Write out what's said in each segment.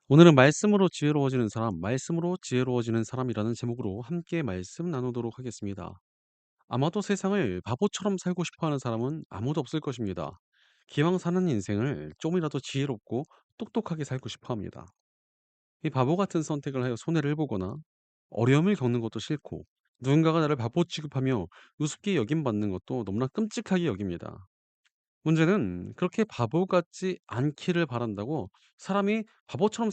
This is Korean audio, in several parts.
오늘은 말씀으로 지혜로워지는 사람, 말씀으로 지혜로워지는 사람이라는 제목으로 함께 말씀 나누도록 하겠습니다. 아마도 세상을 바보처럼 살고 싶어 하는 사람은 아무도 없을 것입니다. 기왕 사는 인생을 좀이라도 지혜롭고 똑똑하게 살고 싶어 합니다. 이 바보 같은 선택을 하여 손해를 보거나 어려움을 겪는 것도 싫고 누군가가 나를 바보 취급하며 우습게 여김받는 것도 너무나 끔찍하게 여깁니다. 문제는 그렇게 바보 같지 않기를 바란다고 사람이 바보처럼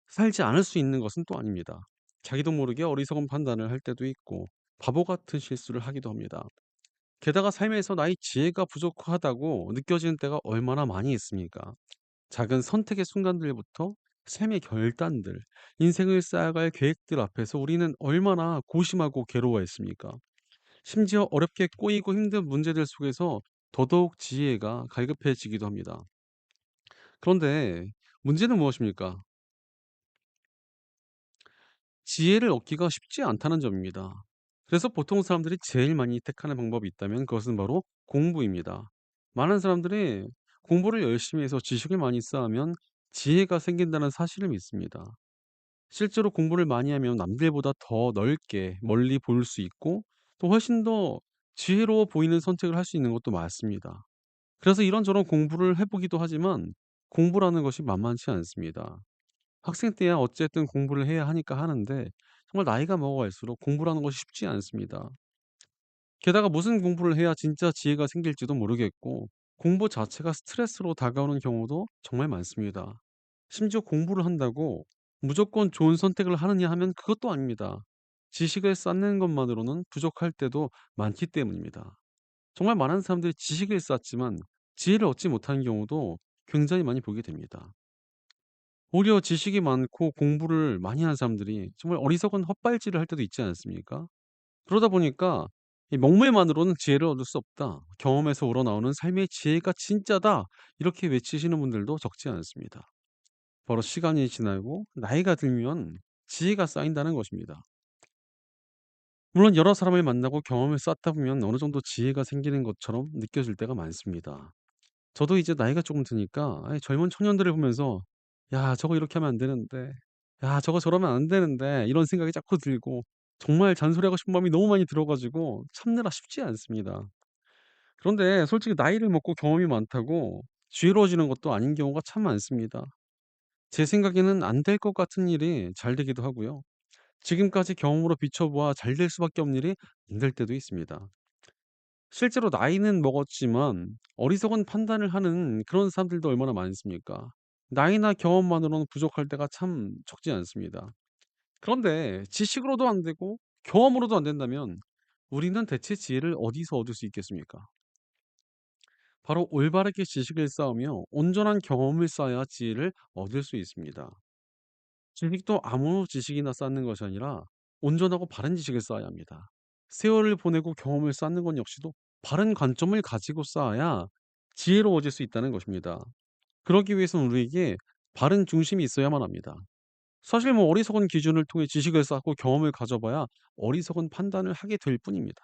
살지 않을 수 있는 것은 또 아닙니다. 자기도 모르게 어리석은 판단을 할 때도 있고 바보 같은 실수를 하기도 합니다. 게다가 삶에서 나의 지혜가 부족하다고 느껴지는 때가 얼마나 많이 있습니까? 작은 선택의 순간들부터 삶의 결단들, 인생을 쌓아갈 계획들 앞에서 우리는 얼마나 고심하고 괴로워했습니까? 심지어 어렵게 꼬이고 힘든 문제들 속에서 더더욱 지혜가 갈급해지기도 합니다. 그런데 문제는 무엇입니까? 지혜를 얻기가 쉽지 않다는 점입니다. 그래서 보통 사람들이 제일 많이 택하는 방법이 있다면 그것은 바로 공부입니다. 많은 사람들이 공부를 열심히 해서 지식을 많이 쌓으면 지혜가 생긴다는 사실을 믿습니다. 실제로 공부를 많이 하면 남들보다 더 넓게 멀리 볼 수 있고 또 훨씬 더 지혜로워 보이는 선택을 할 수 있는 것도 맞습니다. 그래서 이런저런 공부를 해보기도 하지만 공부라는 것이 만만치 않습니다. 학생 때야 어쨌든 공부를 해야 하니까 하는데 정말 나이가 먹어갈수록 공부라는 것이 쉽지 않습니다. 게다가 무슨 공부를 해야 진짜 지혜가 생길지도 모르겠고 공부 자체가 스트레스로 다가오는 경우도 정말 많습니다. 심지어 공부를 한다고 무조건 좋은 선택을 하느냐 하면 그것도 아닙니다. 지식을 쌓는 것만으로는 부족할 때도 많기 때문입니다. 정말 많은 사람들이 지식을 쌓지만 지혜를 얻지 못하는 경우도 굉장히 많이 보게 됩니다. 오히려 지식이 많고 공부를 많이 하는 사람들이 정말 어리석은 헛발질을 할 때도 있지 않습니까? 그러다 보니까 이 "명물만으로는 지혜를 얻을 수 없다. 경험에서 우러나오는 삶의 지혜가 진짜다." 이렇게 외치시는 분들도 적지 않습니다. 바로 시간이 지나고 나이가 들면 지혜가 쌓인다는 것입니다. 물론 여러 사람을 만나고 경험을 쌓다 보면 어느 정도 지혜가 생기는 것처럼 느껴질 때가 많습니다. 저도 이제 나이가 조금 드니까 젊은 청년들을 보면서 '야 저거 이렇게 하면 안 되는데. 야 저거 저러면 안 되는데.' 이런 생각이 자꾸 들고 정말 잔소리하고 싶은 마음이 너무 많이 들어 가지고 참느라 쉽지 않습니다. 그런데 솔직히 나이를 먹고 경험이 많다고 지혜로워지는 것도 아닌 경우가 참 많습니다. 제 생각에는 안 될 것 같은 일이 잘 되기도 하고요. 지금까지 경험으로 비춰보아 잘 될 수밖에 없는 일이 안 될 때도 있습니다. 실제로 나이는 먹었지만 어리석은 판단을 하는 그런 사람들도 얼마나 많습니까? 나이나 경험만으로는 부족할 때가 참 적지 않습니다. 그런데 지식으로도 안 되고 경험으로도 안 된다면 우리는 대체 지혜를 어디서 얻을 수 있겠습니까? 바로 올바르게 지식을 쌓으며 온전한 경험을 쌓아야 지혜를 얻을 수 있습니다. 지식도 아무 지식이나 쌓는 것이 아니라 온전하고 바른 지식을 쌓아야 합니다. 세월을 보내고 경험을 쌓는 건 역시도 바른 관점을 가지고 쌓아야 지혜로워질 수 있다는 것입니다. 그러기 위해서는 우리에게 바른 중심이 있어야만 합니다. 사실 뭐 어리석은 기준을 통해 지식을 쌓고 경험을 가져봐야 어리석은 판단을 하게 될 뿐입니다.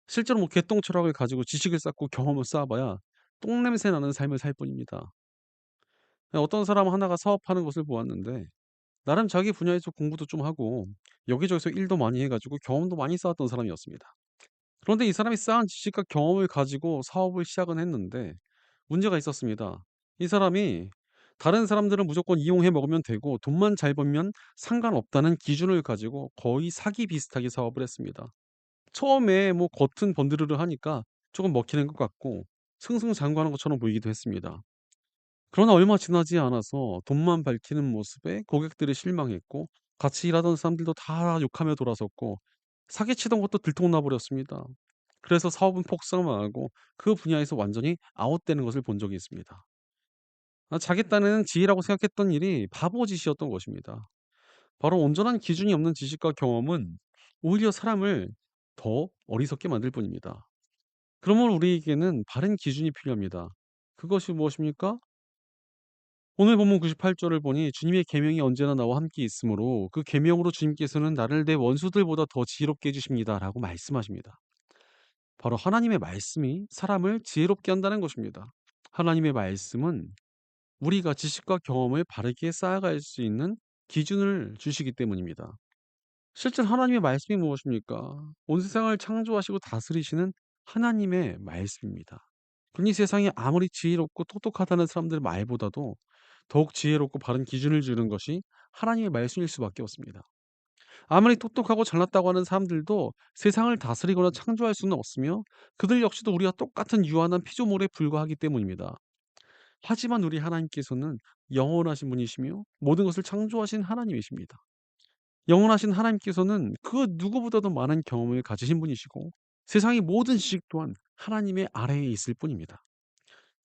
실제로 뭐 개똥 철학을 가지고 지식을 쌓고 경험을 쌓아봐야 똥냄새 나는 삶을 살 뿐입니다. 어떤 사람 하나가 사업하는 것을 보았는데 나름 자기 분야에서 공부도 좀 하고 여기저기서 일도 많이 해 가지고 경험도 많이 쌓았던 사람이었습니다. 그런데 이 사람이 쌓은 지식과 경험을 가지고 사업을 시작은 했는데 문제가 있었습니다. 이 사람이 다른 사람들은 무조건 이용해 먹으면 되고 돈만 잘 벌면 상관없다는 기준을 가지고 거의 사기 비슷하게 사업을 했습니다. 처음에 뭐 겉은 번드르르 하니까 조금 먹히는 것 같고 승승장구하는 것처럼 보이기도 했습니다. 그러나 얼마 지나지 않아서 돈만 밝히는 모습에 고객들이 실망했고 같이 일하던 사람들도 다 욕하며 돌아섰고 사기치던 것도 들통나 버렸습니다. 그래서 사업은 폭삭망하고 그 분야에서 완전히 아웃되는 것을 본 적이 있습니다. 자기 딴에는 지혜라고 생각했던 일이 바보짓이었던 것입니다. 바로 온전한 기준이 없는 지식과 경험은 오히려 사람을 더 어리석게 만들 뿐입니다. 그러면 우리에게는 바른 기준이 필요합니다. 그것이 무엇입니까? 오늘 본문 98 절을 보니 주님의 계명이 언제나 나와 함께 있으므로 그 계명으로 주님께서는 나를 내 원수들보다 더 지혜롭게 해 주십니다라고 말씀하십니다. 바로 하나님의 말씀이 사람을 지혜롭게 한다는 것입니다. 하나님의 말씀은 우리가 지식과 경험을 바르게 쌓아갈 수 있는 기준을 주시기 때문입니다. 실제로 하나님의 말씀이 무엇입니까? 온 세상을 창조하시고 다스리시는 하나님의 말씀입니다. 그러니 세상에 아무리 지혜롭고 똑똑하다는 사람들 말보다도 더욱 지혜롭고 바른 기준을 주는 것이 하나님의 말씀일 수밖에 없습니다. 아무리 똑똑하고 잘났다고 하는 사람들도 세상을 다스리거나 창조할 수는 없으며 그들 역시도 우리와 똑같은 유한한 피조물에 불과하기 때문입니다. 하지만 우리 하나님께서는 영원하신 분이시며 모든 것을 창조하신 하나님이십니다. 영원하신 하나님께서는 그 누구보다도 많은 경험을 가지신 분이시고 세상의 모든 지식 또한 하나님의 아래에 있을 뿐입니다.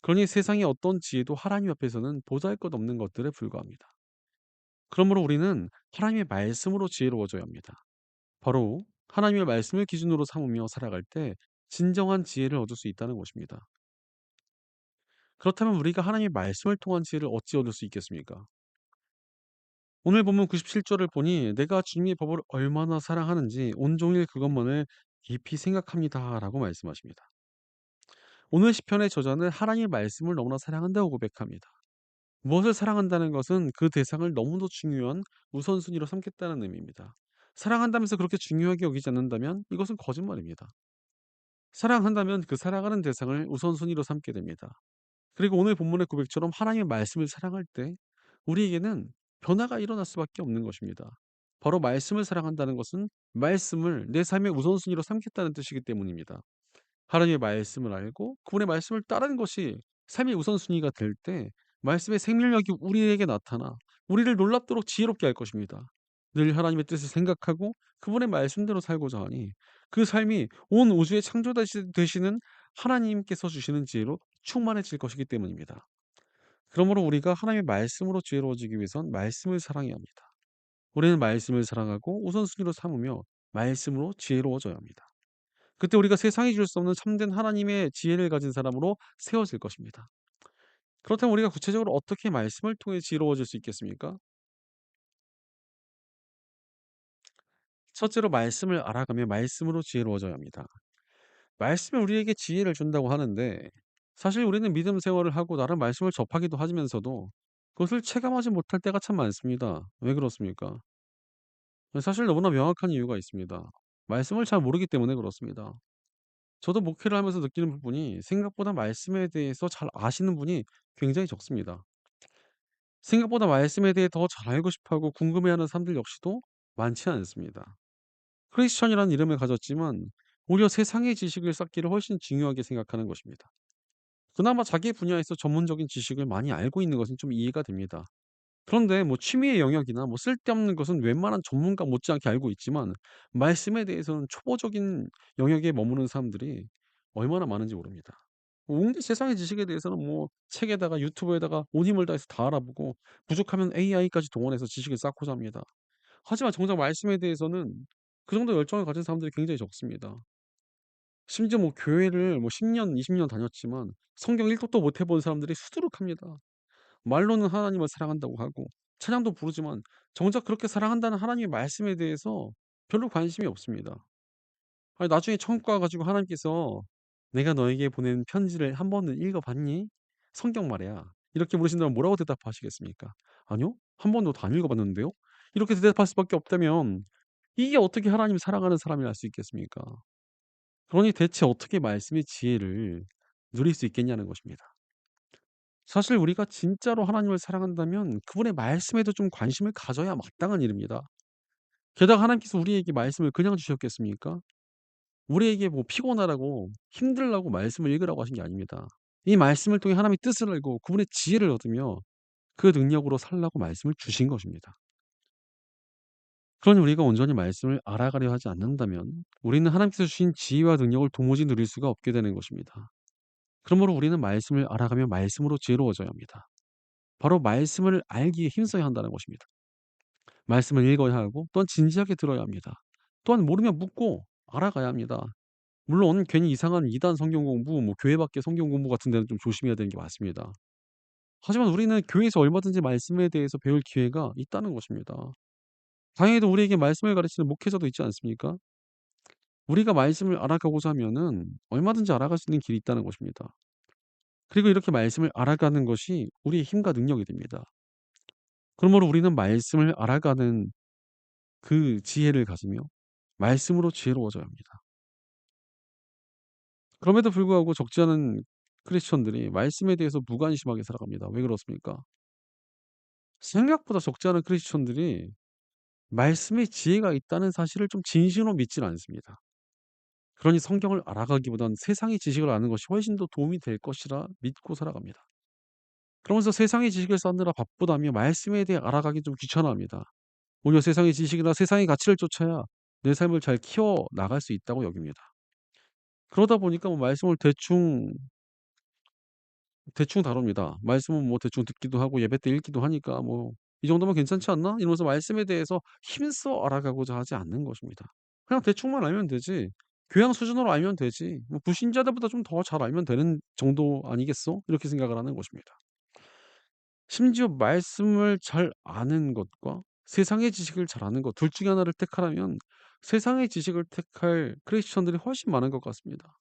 그러니 세상의 어떤 지혜도 하나님 앞에서는 보잘것없는 것들에 불과합니다. 그러므로 우리는 하나님의 말씀으로 지혜로워져야 합니다. 바로 하나님의 말씀을 기준으로 삼으며 살아갈 때 진정한 지혜를 얻을 수 있다는 것입니다. 그렇다면 우리가 하나님의 말씀을 통한 지혜를 어찌 얻을 수 있겠습니까? 오늘 본문 97절을 보니 내가 주님의 법을 얼마나 사랑하는지 온종일 그것만을 깊이 생각합니다라고 말씀하십니다. 오늘 시편의 저자는 하나님의 말씀을 너무나 사랑한다고 고백합니다. 무엇을 사랑한다는 것은 그 대상을 너무도 중요한 우선순위로 삼겠다는 의미입니다. 사랑한다면서 그렇게 중요하게 여기지 않는다면 이것은 거짓말입니다. 사랑한다면 그 사랑하는 대상을 우선순위로 삼게 됩니다. 그리고 오늘 본문의 고백처럼 하나님의 말씀을 사랑할 때 우리에게는 변화가 일어날 수밖에 없는 것입니다. 바로 말씀을 사랑한다는 것은 말씀을 내 삶의 우선순위로 삼겠다는 뜻이기 때문입니다. 하나님의 말씀을 알고 그분의 말씀을 따르는 것이 삶의 우선순위가 될 때 말씀의 생명력이 우리에게 나타나 우리를 놀랍도록 지혜롭게 할 것입니다. 늘 하나님의 뜻을 생각하고 그분의 말씀대로 살고자 하니 그 삶이 온 우주의 되시는 하나님께서 주시는 지혜로 충만해질 것이기 때문입니다. 그러므로 우리가 하나님의 말씀으로 지혜로워지기 위해선 말씀을 사랑해야 합니다. 우리는 말씀을 사랑하고 우선순위로 삼으며 말씀으로 지혜로워져야 합니다. 그때 우리가 세상이 줄 수 없는 참된 하나님의 지혜를 가진 사람으로 세워질 것입니다. 그렇다면 우리가 구체적으로 어떻게 말씀을 통해 지혜로워질 수 있겠습니까? 첫째로 말씀을 알아가며 말씀으로 지혜로워져야 합니다. 말씀이 우리에게 지혜를 준다고 하는데 사실 우리는 믿음 생활을 하고 나름 말씀을 접하기도 하면서도 그것을 체감하지 못할 때가 참 많습니다. 왜 그렇습니까? 사실 너무나 명확한 이유가 있습니다. 말씀을 잘 모르기 때문에 그렇습니다. 저도 목회를 하면서 느끼는 부분이 생각보다 말씀에 대해서 잘 아시는 분이 굉장히 적습니다. 생각보다 말씀에 대해 더 잘 알고 싶어 하고 궁금해하는 사람들 역시도 많지 않습니다. 크리스천이라는 이름을 가졌지만 오히려 세상의 지식을 쌓기를 훨씬 중요하게 생각하는 것입니다. 그나마 자기 분야에서 전문적인 지식을 많이 알고 있는 것은 좀 이해가 됩니다. 그런데 뭐 취미의 영역이나 뭐 쓸데없는 것은 웬만한 전문가 못지않게 알고 있지만 말씀에 대해서는 초보적인 영역에 머무는 사람들이 얼마나 많은지 모릅니다. 온갖 세상의 지식에 대해서는 뭐 책에다가 유튜브에다가 온 힘을 다해서 다 알아보고 부족하면 AI까지 동원해서 지식을 쌓고자 합니다. 하지만 정작 말씀에 대해서는 그 정도 열정을 가진 사람들이 굉장히 적습니다. 심지어 뭐 교회를 뭐 10 년, 20년 다녔지만 성경 1 독도 못 해본 사람들이 수두룩합니다. 말로는 하나님을 사랑한다고 하고 찬양도 부르지만 정작 그렇게 사랑한다는 하나님의 말씀에 대해서 별로 관심이 없습니다. 아니 나중에 천국 가 가지고 하나님께서 "내가 너에게 보낸 편지를 한 번은 읽어 봤니? 성경 말이야." 이렇게 물으신다면 뭐라고 대답하시겠습니까? "아니요. 한 번도 다 안 읽어 봤는데요." 이렇게 대답할 수밖에 없다면 이게 어떻게 하나님을 사랑하는 사람이라 할 수 있겠습니까? 그러니 대체 어떻게 말씀의 지혜를 누릴 수 있겠냐는 것입니다. 사실 우리가 진짜로 하나님을 사랑한다면 그분의 말씀에도 좀 관심을 가져야 마땅한 일입니다. 게다가 하나님께서 우리에게 말씀을 그냥 주셨겠습니까? 우리에게 뭐 피곤하라고 힘들라고 말씀을 읽으라고 하신 게 아닙니다. 이 말씀을 통해 하나님의 뜻을 알고 그분의 지혜를 얻으며 그 능력으로 살라고 말씀을 주신 것입니다. 그러니 우리가 온전히 말씀을 알아가려 하지 않는다면 우리는 하나님께서 주신 지혜와 능력을 도무지 누릴 수가 없게 되는 것입니다. 그러므로 우리는 말씀을 알아가며 말씀으로 지혜로워져야 합니다. 바로 말씀을 알기에 힘써야 한다는 것입니다. 말씀을 읽어야 하고 또한 진지하게 들어야 합니다. 또한 모르면 묻고 알아가야 합니다. 물론 괜히 이상한 이단 성경 공부, 뭐 교회 밖의 성경 공부 같은 데는 좀 조심해야 되는 게 맞습니다. 하지만 우리는 교회에서 얼마든지 말씀에 대해서 배울 기회가 있다는 것입니다. 다행히도 우리에게 말씀을 가르치는 목회자도 있지 않습니까? 우리가 말씀을 알아가고자 하면은 얼마든지 알아갈 수 있는 길이 있다는 것입니다. 그리고 이렇게 말씀을 알아가는 것이 우리의 힘과 능력이 됩니다. 그러므로 우리는 말씀을 알아가는 그 지혜를 가지며 말씀으로 지혜로워져야 합니다. 그럼에도 불구하고 적지 않은 크리스천들이 말씀에 대해서 무관심하게 살아갑니다. 왜 그렇습니까? 생각보다 적지 않은 크리스천들이 말씀에 지혜가 있다는 사실을 좀 진심으로 믿지는 않습니다. 그러니 성경을 알아가기보단 세상의 지식을 아는 것이 훨씬 더 도움이 될 것이라 믿고 살아갑니다. 그러면서 세상의 지식을 쌓느라 바쁘다며 말씀에 대해 알아가기 좀 귀찮아합니다. 오히려 세상의 지식이나 세상의 가치를 쫓아야 내 삶을 잘 키워 나갈 수 있다고 여깁니다. 그러다 보니까 뭐 말씀을 대충 다룹니다. 말씀은 뭐 대충 듣기도 하고 예배 때 읽기도 하니까 뭐 '이 정도면 괜찮지 않나?' 이러면서 말씀에 대해서 힘써 알아가고자 하지 않는 것입니다. 그냥 대충만 알면 되지. 교양 수준으로 알면 되지. 뭐 '불신자들보다 좀 더 잘 알면 되는 정도 아니겠어?' 이렇게 생각을 하는 것입니다. 심지어 말씀을 잘 아는 것과 세상의 지식을 잘 아는 것 둘 중에 하나를 택하라면 세상의 지식을 택할 크리스천들이 훨씬 많은 것 같습니다.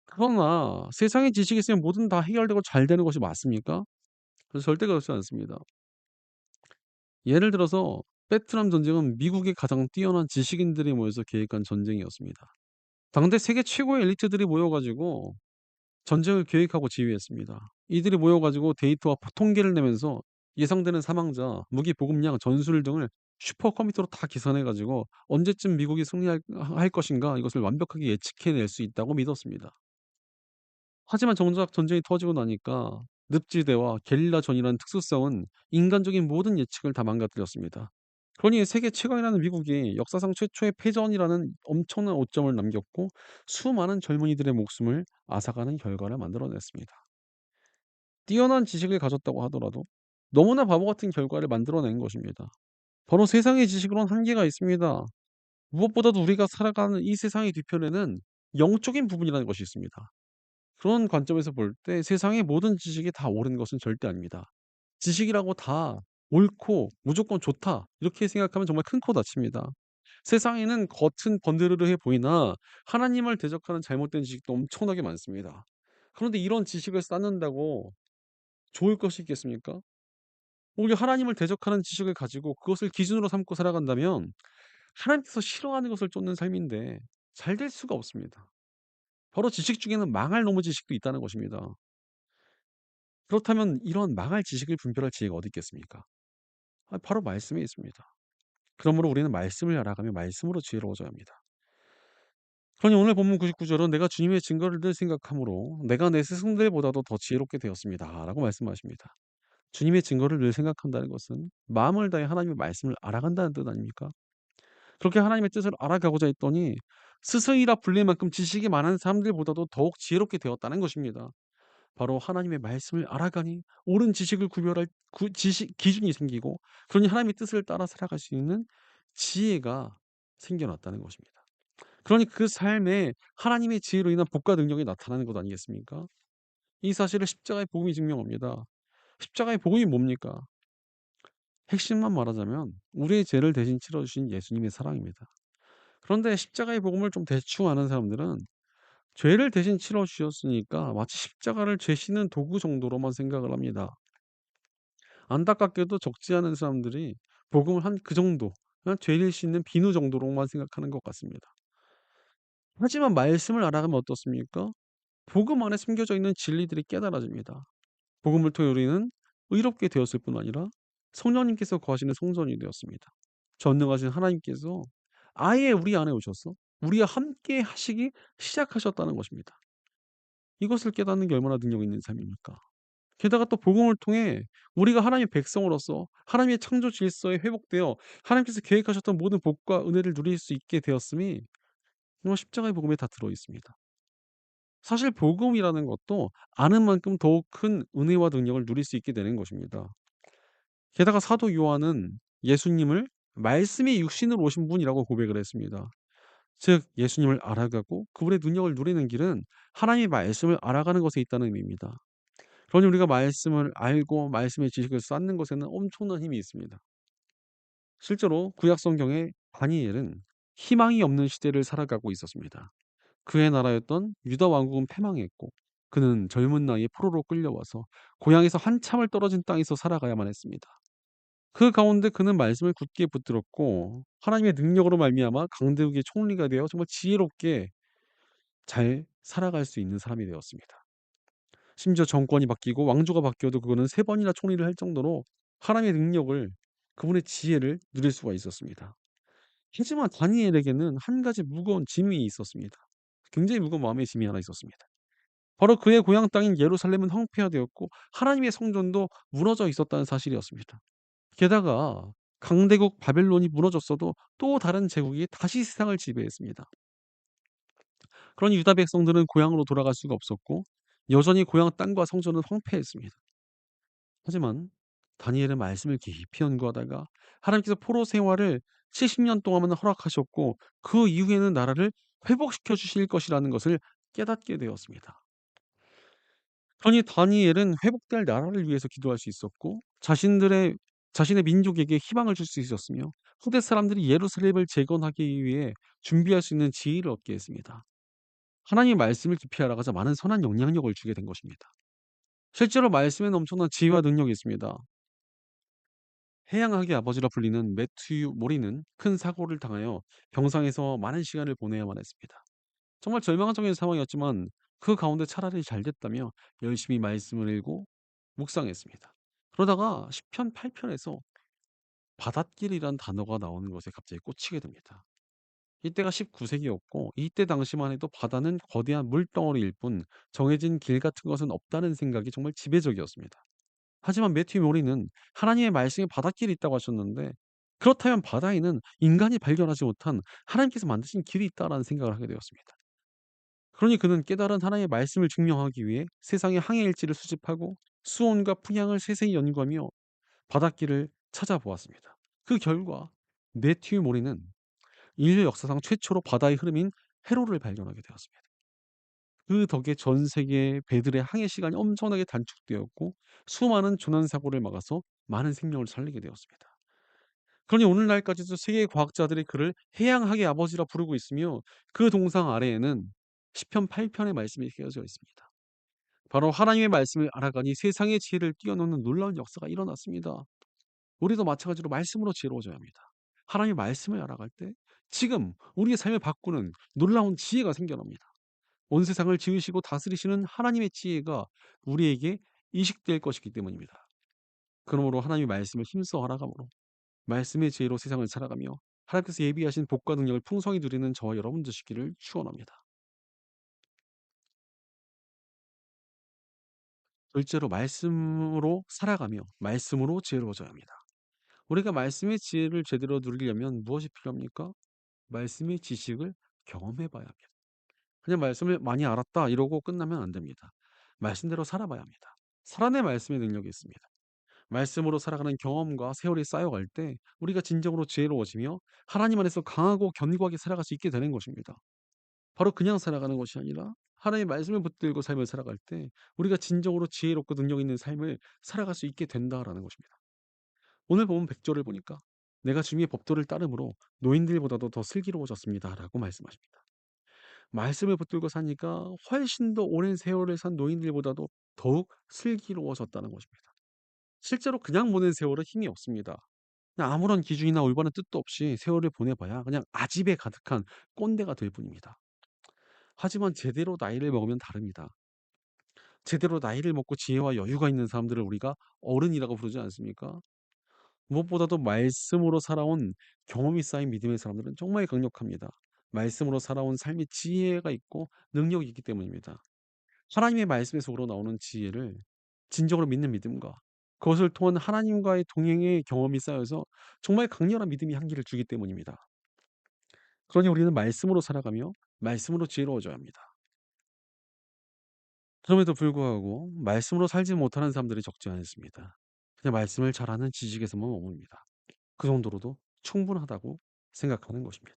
그러나 세상의 지식이 있으면 뭐든 다 해결되고 잘 되는 것이 맞습니까? 그래서 절대 그렇지 않습니다. 예를 들어서 베트남 전쟁은 미국의 가장 뛰어난 지식인들이 모여서 계획한 전쟁이었습니다. 당대 세계 최고의 엘리트들이 모여 가지고 전쟁을 계획하고 지휘했습니다. 이들이 모여 가지고 데이터와 통계를 내면서 예상되는 사망자, 무기 보급량, 전술 등을 슈퍼컴퓨터로 다 계산해 가지고 언제쯤 미국이 승리할 할 것인가 이것을 완벽하게 예측해 낼 수 있다고 믿었습니다. 하지만 정작 전쟁이 터지고 나니까 늪지대와 게릴라전이라는 특수성은 인간적인 모든 예측을 다 망가뜨렸습니다. 그러니 세계 최강이라는 미국이 역사상 최초의 패전이라는 엄청난 오점을 남겼고 수많은 젊은이들의 목숨을 앗아가는 결과를 만들어냈습니다. 뛰어난 지식을 가졌다고 하더라도 너무나 바보 같은 결과를 만들어낸 것입니다. 바로 세상의 지식으로는 한계가 있습니다. 무엇보다도 우리가 살아가는 이 세상의 뒤편에는 영적인 부분이라는 것이 있습니다. 그런 관점에서 볼 때 세상의 모든 지식이 다 옳은 것은 절대 아닙니다. 지식이라고 다 옳고 무조건 좋다 이렇게 생각하면 정말 큰 코 다칩니다. 세상에는 겉은 번드르르해 보이나 하나님을 대적하는 잘못된 지식도 엄청나게 많습니다. 그런데 이런 지식을 쌓는다고 좋을 것이 있겠습니까? 오히려 하나님을 대적하는 지식을 가지고 그것을 기준으로 삼고 살아간다면 하나님께서 싫어하는 것을 쫓는 삶인데 잘 될 수가 없습니다. 바로 지식 중에는 망할 놈의 지식도 있다는 것입니다. 그렇다면 이런 망할 지식을 분별할 지혜가 어디 있겠습니까? 바로 말씀에 있습니다. 그러므로 우리는 말씀을 알아가며 말씀으로 지혜로워져야 합니다. 그러니 오늘 본문 99 절은 "내가 주님의 증거를 늘 생각함으로 내가 내 스승들보다도 더 지혜롭게 되었습니다."라고 말씀하십니다. 주님의 증거를 늘 생각한다는 것은 마음을 다해 하나님의 말씀을 알아간다는 뜻 아닙니까? 그렇게 하나님의 뜻을 알아가고자 했더니 스승이라 불릴 만큼 지식이 많은 사람들보다도 더욱 지혜롭게 되었다는 것입니다. 바로 하나님의 말씀을 알아가니 옳은 지식을 구별할 지식 기준이 생기고 그러니 하나님의 뜻을 따라 살아갈 수 있는 지혜가 생겨났다는 것입니다. 그러니 그 삶에 하나님의 지혜로 인한 복과 능력이 나타나는 것 아니겠습니까? 이 사실을 십자가의 복음이 증명합니다. 십자가의 복음이 뭡니까? 핵심만 말하자면 우리의 죄를 대신 치러 주신 예수님의 사랑입니다. 그런데 십자가의 복음을 좀 대충 아는 사람들은 죄를 대신 치러 주셨으니까 마치 십자가를 죄 씻는 도구 정도로만 생각을 합니다. 안타깝게도 적지 않은 사람들이 복음을 한 그 정도, 그냥 죄를 씻는 비누 정도로만 생각하는 것 같습니다. 하지만 말씀을 알아가면 어떻습니까? 복음 안에 숨겨져 있는 진리들이 깨달아집니다. 복음을 통해 우리는 의롭게 되었을 뿐 아니라 성령님께서 거하시는 성전이 되었습니다. 전능하신 하나님께서 아예 우리 안에 오셔서 우리와 함께 하시기 시작하셨다는 것입니다. 이것을 깨닫는 게 얼마나 능력 있는 삶입니까? 게다가 또 복음을 통해 우리가 하나님의 백성으로서 하나님의 창조 질서에 회복되어 하나님께서 계획하셨던 모든 복과 은혜를 누릴 수 있게 되었음이 정말 십자가의 복음에 다 들어 있습니다. 사실 복음이라는 것도 아는 만큼 더욱 큰 은혜와 능력을 누릴 수 있게 되는 것입니다. 게다가 사도 요한은 예수님을 말씀이 육신으로 오신 분이라고 고백을 했습니다. 즉 예수님을 알아가고 그분의 능력을 누리는 길은 하나님의 말씀을 알아가는 것에 있다는 의미입니다. 그러니 우리가 말씀을 알고 말씀의 지식을 쌓는 것에는 엄청난 힘이 있습니다. 실제로 구약 성경의 다니엘은 희망이 없는 시대를 살아가고 있었습니다. 그의 나라였던 유다 왕국은 패망했고 그는 젊은 나이에 포로로 끌려와서 고향에서 한참을 떨어진 땅에서 살아가야만 했습니다. 그 가운데 그는 말씀을 굳게 붙들었고 하나님의 능력으로 말미암아 강대국의 총리가 되어 정말 지혜롭게 잘 살아갈 수 있는 사람이 되었습니다. 심지어 정권이 바뀌고 왕조가 바뀌어도 그거는 3번이나 총리를 할 정도로 하나님의 능력을, 그분의 지혜를 누릴 수가 있었습니다. 하지만 다니엘에게는 한 가지 무거운 짐이 있었습니다. 굉장히 무거운 마음의 짐이 하나 있었습니다. 바로 그의 고향 땅인 예루살렘은 황폐화되었고 하나님의 성전도 무너져 있었다는 사실이었습니다. 게다가 강대국 바벨론이 무너졌어도 또 다른 제국이 다시 세상을 지배했습니다. 그러니 유다 백성들은 고향으로 돌아갈 수가 없었고 여전히 고향 땅과 성전은 황폐했습니다. 하지만 다니엘은 말씀을 깊이 연구하다가 하나님께서 포로 생활을 70년 동안만 허락하셨고 그 이후에는 나라를 회복시켜 주실 것이라는 것을 깨닫게 되었습니다. 그러니 다니엘은 회복될 나라를 위해서 기도할 수 있었고 자신의 민족에게 희망을 줄 수 있었으며 후대 사람들이 예루살렘을 재건하기 위해 준비할 수 있는 지혜를 얻게 했습니다. 하나님의 말씀을 깊이 알아가자 많은 선한 영향력을 주게 된 것입니다. 실제로 말씀에는 엄청난 지혜와 능력이 있습니다. 해양학의 아버지라 불리는 매튜 모리는 큰 사고를 당하여 병상에서 많은 시간을 보내야만 했습니다. 정말 절망적인 상황이었지만 그 가운데 차라리 잘 됐다며 열심히 말씀을 읽고 묵상했습니다. 그러다가 시편 8편에서 바닷길이란 단어가 나오는 것에 갑자기 꽂히게 됩니다. 이때가 19세기였고 이때 당시만 해도 바다는 거대한 물덩어리일 뿐 정해진 길 같은 것은 없다는 생각이 정말 지배적이었습니다. 하지만 매튜 모리는 하나님의 말씀에 바닷길이 있다고 하셨는데 그렇다면 바다에는 인간이 발견하지 못한 하나님께서 만드신 길이 있다라는 생각을 하게 되었습니다. 그러니 그는 깨달은 하나님의 말씀을 증명하기 위해 세상의 항해 일지를 수집하고 수온과 풍향을 세세히 연구하며 바닷길을 찾아보았습니다. 그 결과 매튜 모리는 인류 역사상 최초로 바다의 흐름인 해로를 발견하게 되었습니다. 그 덕에 전 세계 배들의 항해 시간이 엄청나게 단축되었고 수많은 조난 사고를 막아서 많은 생명을 살리게 되었습니다. 그러니 오늘날까지도 세계 과학자들이 그를 해양학의 아버지라 부르고 있으며 그 동상 아래에는 시편 8편의 말씀이 쓰여져 있습니다. 바로 하나님의 말씀을 알아가니 세상의 지혜를 뛰어넘는 놀라운 역사가 일어났습니다. 우리도 마찬가지로 말씀으로 지혜로워져야 합니다. 하나님의 말씀을 알아갈 때 지금 우리의 삶을 바꾸는 놀라운 지혜가 생겨납니다. 온 세상을 지으시고 다스리시는 하나님의 지혜가 우리에게 이식될 것이기 때문입니다. 그러므로 하나님의 말씀을 힘써 알아감으로 말씀의 지혜로 세상을 살아가며 하나님께서 예비하신 복과 능력을 풍성히 누리는 저와 여러분 되시기를 축원합니다. 둘째로 말씀으로 살아가며 말씀으로 지혜로워져야 합니다. 우리가 말씀의 지혜를 제대로 누리려면 무엇이 필요합니까? 말씀의 지식을 경험해 봐야 합니다. 그냥 말씀을 많이 알았다 이러고 끝나면 안 됩니다. 말씀대로 살아봐야 합니다. 살아내 말씀의 능력이 있습니다. 말씀으로 살아가는 경험과 세월이 쌓여갈 때 우리가 진정으로 지혜로워지며 하나님 안에서 강하고 견고하게 살아갈 수 있게 되는 것입니다. 바로 그냥 살아가는 것이 아니라 하나님의 말씀을 붙들고 삶을 살아갈 때 우리가 진정으로 지혜롭고 능력 있는 삶을 살아갈 수 있게 된다라는 것입니다. 오늘 본 백절을 보니까 내가 주님의 법도를 따름으로 노인들보다도 더 슬기로워졌습니다라고 말씀하십니다. 말씀을 붙들고 사니까 훨씬 더 오랜 세월을 산 노인들보다도 더욱 슬기로워졌다는 것입니다. 실제로 그냥 보낸 세월은 힘이 없습니다. 그냥 아무런 기준이나 올바른 뜻도 없이 세월을 보내봐야 그냥 아집에 가득한 꼰대가 될 뿐입니다. 하지만 제대로 나이를 먹으면 다릅니다. 제대로 나이를 먹고 지혜와 여유가 있는 사람들을 우리가 어른이라고 부르지 않습니까? 무엇보다도 말씀으로 살아온 경험이 쌓인 믿음의 사람들은 정말 강력합니다. 말씀으로 살아온 삶의 지혜가 있고 능력이 있기 때문입니다. 하나님의 말씀에서 우러나오는 지혜를 진정으로 믿는 믿음과 그것을 통한 하나님과의 동행의 경험이 쌓여서 정말 강렬한 믿음이 한기를 주기 때문입니다. 그러니 우리는 말씀으로 살아가며 말씀으로 지혜로워져야 합니다. 그럼에도 불구하고 말씀으로 살지 못하는 사람들이 적지 않습니다. 그냥 말씀을 잘하는 지식에서만 머뭅니다. 그 정도로도 충분하다고 생각하는 것입니다.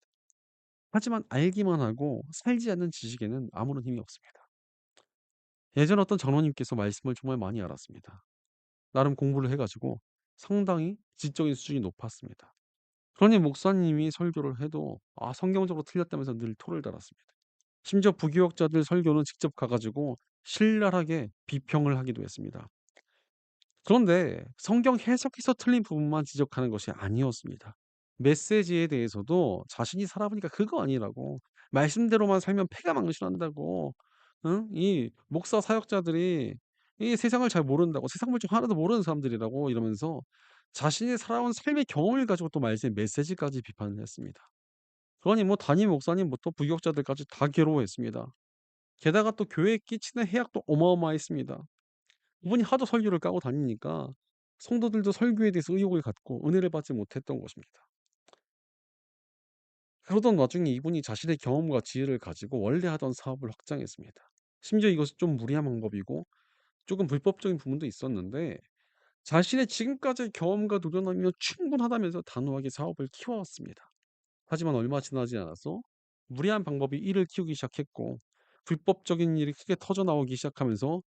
하지만 알기만 하고 살지 않는 지식에는 아무런 힘이 없습니다. 예전 어떤 장로님께서 말씀을 정말 많이 알았습니다. 나름 공부를 해 가지고 상당히 지적인 수준이 높았습니다. 그러니 목사님이 설교를 해도 성경적으로 틀렸다면서 늘 토를 달았습니다. 심지어 부교역자들 설교는 직접 가 가지고 신랄하게 비평을 하기도 했습니다. 그런데 성경 해석에서 틀린 부분만 지적하는 것이 아니었습니다. 메시지에 대해서도 자신이 살아보니까 그거 아니라고, 말씀대로만 살면 패가 망신한다고, 응? 이 목사 사역자들이 이 세상을 잘 모른다고, 세상 물정 하나도 모르는 사람들이라고 이러면서 자신이 살아온 삶의 경험을 가지고 또 말씀 메시지까지 비판을 했습니다. 그러니 뭐 담임 목사님부터 부교육자들까지 다 괴로워했습니다. 게다가 또 교회에 끼치는 해악도 어마어마했습니다. 이분이 하도 설교를 까고 다니니까 성도들도 설교에 대해서 의욕을 갖고 은혜를 받지 못했던 것입니다. 그러던 와중에 이분이 자신의 경험과 지혜를 가지고 원래 하던 사업을 확장했습니다. 심지어 이것은 좀 무리한 방법이고 조금 불법적인 부분도 있었는데 자신의 지금까지의 경험과 노련함이면 충분하다면서 단호하게 사업을 키워왔습니다. 하지만 얼마 지나지 않아서 무리한 방법이 이를 키우기 시작했고 불법적인 일이 크게 터져 나오기 시작하면서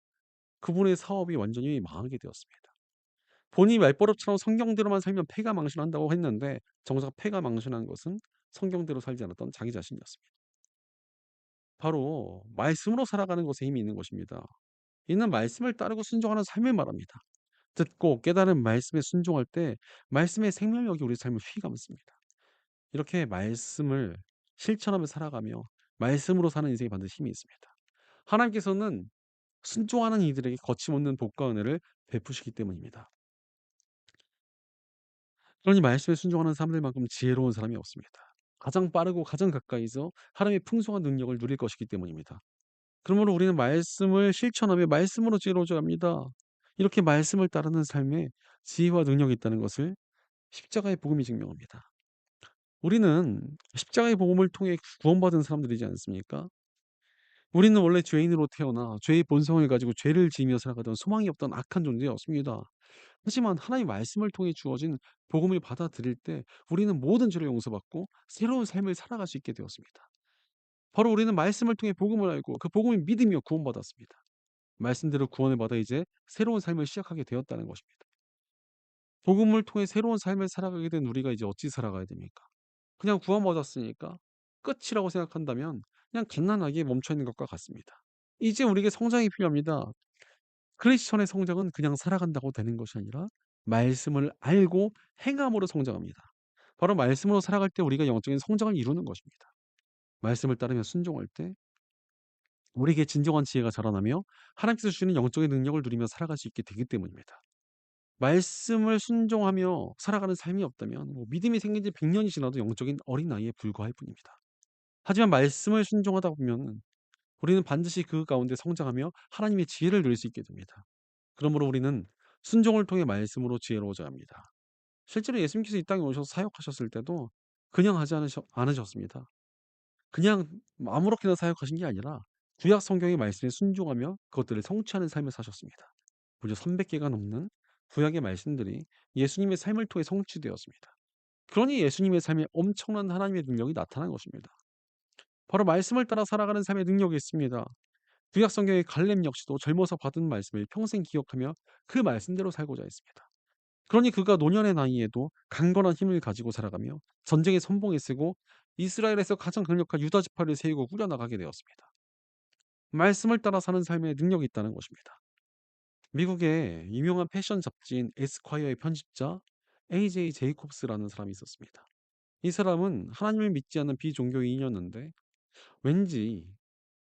그분의 사업이 완전히 망하게 되었습니다. 본인이 말버릇처럼 성경대로만 살면 패가 망신한다고 했는데 정작 패가 망신한 것은 성경대로 살지 않았던 자기 자신이었습니다. 바로 말씀으로 살아가는 것에 힘이 있는 것입니다. 이는 말씀을 따르고 순종하는 삶을 말합니다. 듣고 깨달은 말씀에 순종할 때 말씀의 생명력이 우리 삶을 휘감습니다. 이렇게 말씀을 실천하며 살아가며 말씀으로 사는 인생이 반드시 힘이 있습니다. 하나님께서는 순종하는 이들에게 거침없는 복과 은혜를 베푸시기 때문입니다. 그러니 말씀에 순종하는 사람들만큼 지혜로운 사람이 없습니다. 가장 빠르고 가장 가까이서 하나님의 풍성한 능력을 누릴 것이기 때문입니다. 그러므로 우리는 말씀을 실천하며 말씀으로 지혜로워져 갑니다. 이렇게 말씀을 따르는 삶에 지혜와 능력이 있다는 것을 십자가의 복음이 증명합니다. 우리는 십자가의 복음을 통해 구원받은 사람들이지 않습니까? 우리는 원래 죄인으로 태어나 죄의 본성을 가지고 죄를 지으며 살아가던 소망이 없던 악한 존재였습니다. 하지만 하나님의 말씀을 통해 주어진 복음을 받아들일 때 우리는 모든 죄를 용서받고 새로운 삶을 살아갈 수 있게 되었습니다. 바로 우리는 말씀을 통해 복음을 알고 그 복음을 믿으며 구원받았습니다. 말씀대로 구원을 받아 이제 새로운 삶을 시작하게 되었다는 것입니다. 복음을 통해 새로운 삶을 살아가게 된 우리가 이제 어찌 살아가야 됩니까? 그냥 구원받았으니까 끝이라고 생각한다면 그냥 갓난아기에 멈춰 있는 것과 같습니다. 이제 우리에게 성장이 필요합니다. 크리스천의 성장은 그냥 살아간다고 되는 것이 아니라 말씀을 알고 행함으로 성장합니다. 바로 말씀으로 살아갈 때 우리가 영적인 성장을 이루는 것입니다. 말씀을 따르며 순종할 때 우리에게 진정한 지혜가 자라나며 하나님께서 주시는 영적인 능력을 누리며 살아갈 수 있게 되기 때문입니다. 말씀을 순종하며 살아가는 삶이 없다면 믿음이 생긴 지 100년이 지나도 영적인 어린아이에 불과할 뿐입니다. 하지만 말씀을 순종하다 보면 우리는 반드시 그 가운데 성장하며 하나님의 지혜를 누릴 수 있게 됩니다. 그러므로 우리는 순종을 통해 말씀으로 지혜로워져야 합니다. 실제로 예수님께서 이 땅에 오셔서 사역하셨을 때도 그냥 하지 않으셨습니다. 그냥 아무렇게나 사역하신 게 아니라 구약 성경의 말씀에 순종하며 그것들을 성취하는 삶을 사셨습니다. 무려 300개가 넘는 구약의 말씀들이 예수님의 삶을 통해 성취되었습니다. 그러니 예수님의 삶에 엄청난 하나님의 능력이 나타난 것입니다. 바로 말씀을 따라 살아가는 삶의 능력이 있습니다. 구약 성경의 갈렙 역시도 젊어서 받은 말씀을 평생 기억하며 그 말씀대로 살고자 했습니다. 그러니 그가 노년의 나이에도 강건한 힘을 가지고 살아가며 전쟁의 선봉에 쓰고 이스라엘에서 가장 강력한 유다 지파를 세우고 꾸려나가게 되었습니다. 말씀을 따라 사는 삶에 능력이 있다는 것입니다. 미국의 유명한 패션 잡지인 에스콰이어의 편집자 AJ 제이콥스라는 사람이 있었습니다. 이 사람은 하나님을 믿지 않는 비종교인이었는데 왠지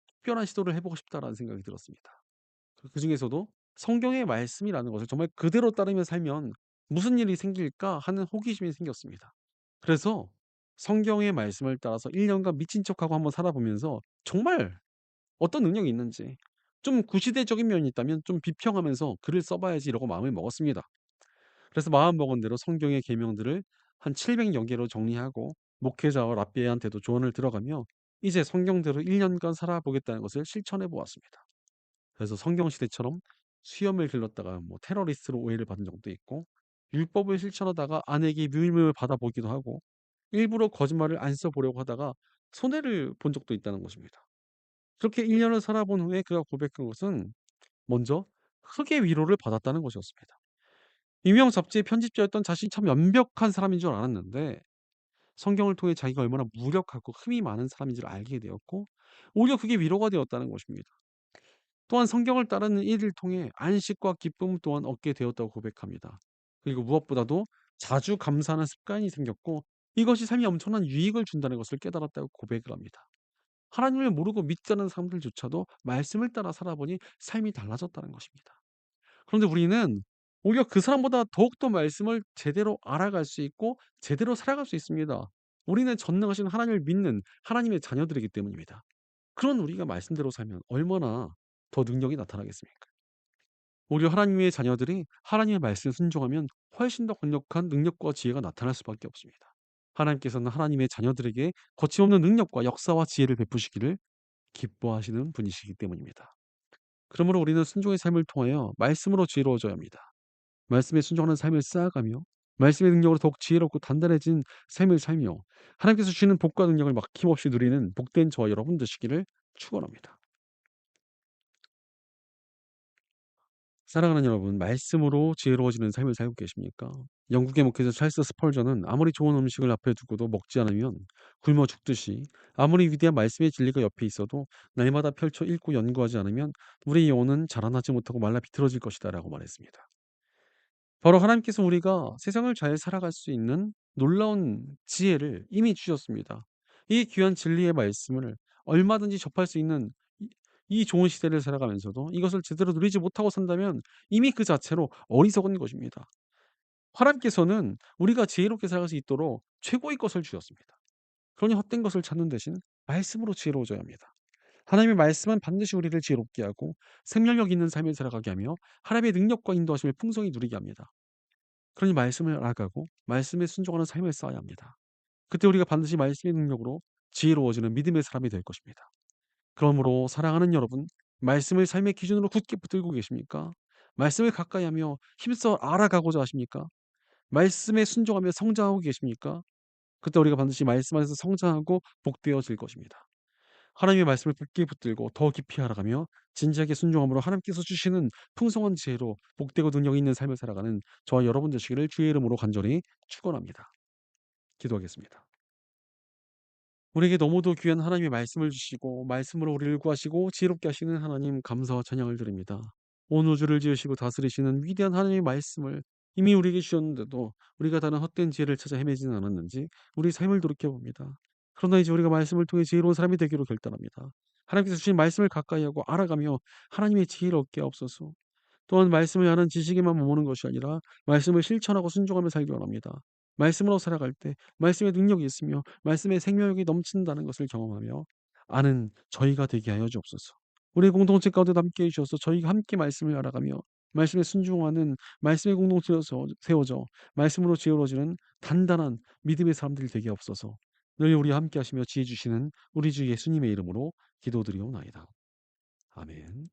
특별한 시도를 해보고 싶다라는 생각이 들었습니다. 그 중에서도 성경의 말씀이라는 것을 정말 그대로 따르며 살면 무슨 일이 생길까 하는 호기심이 생겼습니다. 그래서 성경의 말씀을 따라서 1년간 미친 척하고 한번 살아보면서 정말 어떤 능력이 있는지 좀 구시대적인 면이 있다면 좀 비평하면서 글을 써봐야지 이러고 마음을 먹었습니다. 그래서 마음 먹은 대로 성경의 계명들을 한 700여 개로 정리하고 목회자와 랍비한테도 조언을 들어가며 이제 성경대로 1년간 살아보겠다는 것을 실천해 보았습니다. 그래서 성경 시대처럼 수염을 길렀다가 뭐 테러리스트로 오해를 받은 적도 있고 율법을 실천하다가 아내에게 미움을 받아보기도 하고 일부러 거짓말을 안 써보려고 하다가 손해를 본 적도 있다는 것입니다. 그렇게 1년을 살아본 후에 그가 고백한 것은 먼저 크게 위로를 받았다는 것이었습니다. 유명 잡지의 편집자였던 자신이 참 완벽한 사람인 줄 알았는데 성경을 통해 자기가 얼마나 무력하고 흠이 많은 사람인 줄 알게 되었고 오히려 그게 위로가 되었다는 것입니다. 또한 성경을 따르는 일을 통해 안식과 기쁨 또한 얻게 되었다고 고백합니다. 그리고 무엇보다도 자주 감사하는 습관이 생겼고 이것이 삶에 엄청난 유익을 준다는 것을 깨달았다고 고백을 합니다. 하나님을 모르고 믿지 않는 사람들조차도 말씀을 따라 살아보니 삶이 달라졌다는 것입니다. 그런데 우리는 오히려 그 사람보다 더욱더 말씀을 제대로 알아갈 수 있고 제대로 살아갈 수 있습니다. 우리는 전능하신 하나님을 믿는 하나님의 자녀들이기 때문입니다. 그런 우리가 말씀대로 살면 얼마나 더 능력이 나타나겠습니까? 오히려 하나님의 자녀들이 하나님의 말씀에 순종하면 훨씬 더 강력한 능력과 지혜가 나타날 수밖에 없습니다. 하나님께서는 하나님의 자녀들에게 거침없는 능력과 역사와 지혜를 베푸시기를 기뻐하시는 분이시기 때문입니다. 그러므로 우리는 순종의 삶을 통하여 말씀으로 지혜로워져야 합니다. 말씀에 순종하는 삶을 쌓아가며 말씀의 능력으로 더욱 지혜롭고 단단해진 삶을 살며 하나님께서 주시는 복과 능력을 막힘없이 누리는 복된 저와 여러분 되시기를 축원합니다. 사랑하는 여러분, 말씀으로 지혜로워지는 삶을 살고 계십니까? 영국의 목회자 찰스 스펄전은 아무리 좋은 음식을 앞에 두고도 먹지 않으면 굶어 죽듯이 아무리 위대한 말씀의 진리가 옆에 있어도 날마다 펼쳐 읽고 연구하지 않으면 우리 영혼은 자라나지 못하고 말라 비틀어질 것이다 라고 말했습니다. 바로 하나님께서 우리가 세상을 잘 살아갈 수 있는 놀라운 지혜를 이미 주셨습니다. 이 귀한 진리의 말씀을 얼마든지 접할 수 있는 이 좋은 시대를 살아가면서도 이것을 제대로 누리지 못하고 산다면 이미 그 자체로 어리석은 것입니다. 하나님께서는 우리가 지혜롭게 살아갈 수 있도록 최고의 것을 주셨습니다. 그러니 헛된 것을 찾는 대신 말씀으로 지혜로워져야 합니다. 하나님의 말씀은 반드시 우리를 지혜롭게 하고 생명력 있는 삶을 살아가게 하며 하나님의 능력과 인도하심을 풍성히 누리게 합니다. 그러니 말씀을 알아가고 말씀에 순종하는 삶을 쌓아야 합니다. 그때 우리가 반드시 말씀의 능력으로 지혜로워지는 믿음의 사람이 될 것입니다. 그러므로 사랑하는 여러분, 말씀을 삶의 기준으로 굳게 붙들고 계십니까? 말씀을 가까이 하며 힘써 알아가고자 하십니까? 말씀에 순종하며 성장하고 계십니까? 그때 우리가 반드시 말씀 안에서 성장하고 복되어질 것입니다. 하나님의 말씀을 굳게 붙들고 더 깊이 알아가며 진지하게 순종함으로 하나님께서 주시는 풍성한 지혜로 복되고 능력 있는 삶을 살아가는 저와 여러분 되시기를 주의 이름으로 간절히 축원합니다. 기도하겠습니다. 우리에게 너무도 귀한 하나님의 말씀을 주시고 말씀으로 우리를 구하시고 지혜롭게 하시는 하나님 감사와 찬양을 드립니다. 온 우주를 지으시고 다스리시는 위대한 하나님의 말씀을 이미 우리에게 주셨는데도 우리가 다른 헛된 지혜를 찾아 헤매지는 않았는지 우리 삶을 돌이켜봅니다. 그러나 이제 우리가 말씀을 통해 지혜로운 사람이 되기로 결단합니다. 하나님께서 주신 말씀을 가까이 하고 알아가며 하나님의 지혜를 얻게 하옵소서. 또한 말씀을 아는 지식에만 머무는 것이 아니라 말씀을 실천하고 순종하며 살기 원합니다. 말씀으로 살아갈 때 말씀의 능력이 있으며 말씀의 생명력이 넘친다는 것을 경험하며 아는 저희가 되게 하여 주옵소서. 우리 공동체 가운데 함께 해 주셔서 저희가 함께 말씀을 알아가며 말씀에 순종하는 말씀의 공동체에서 세워져 말씀으로 지어지는 단단한 믿음의 사람들이 되게 없어서 늘 우리와 함께 하시며 지혜 주시는 우리 주 예수님의 이름으로 기도드리옵나이다. 아멘.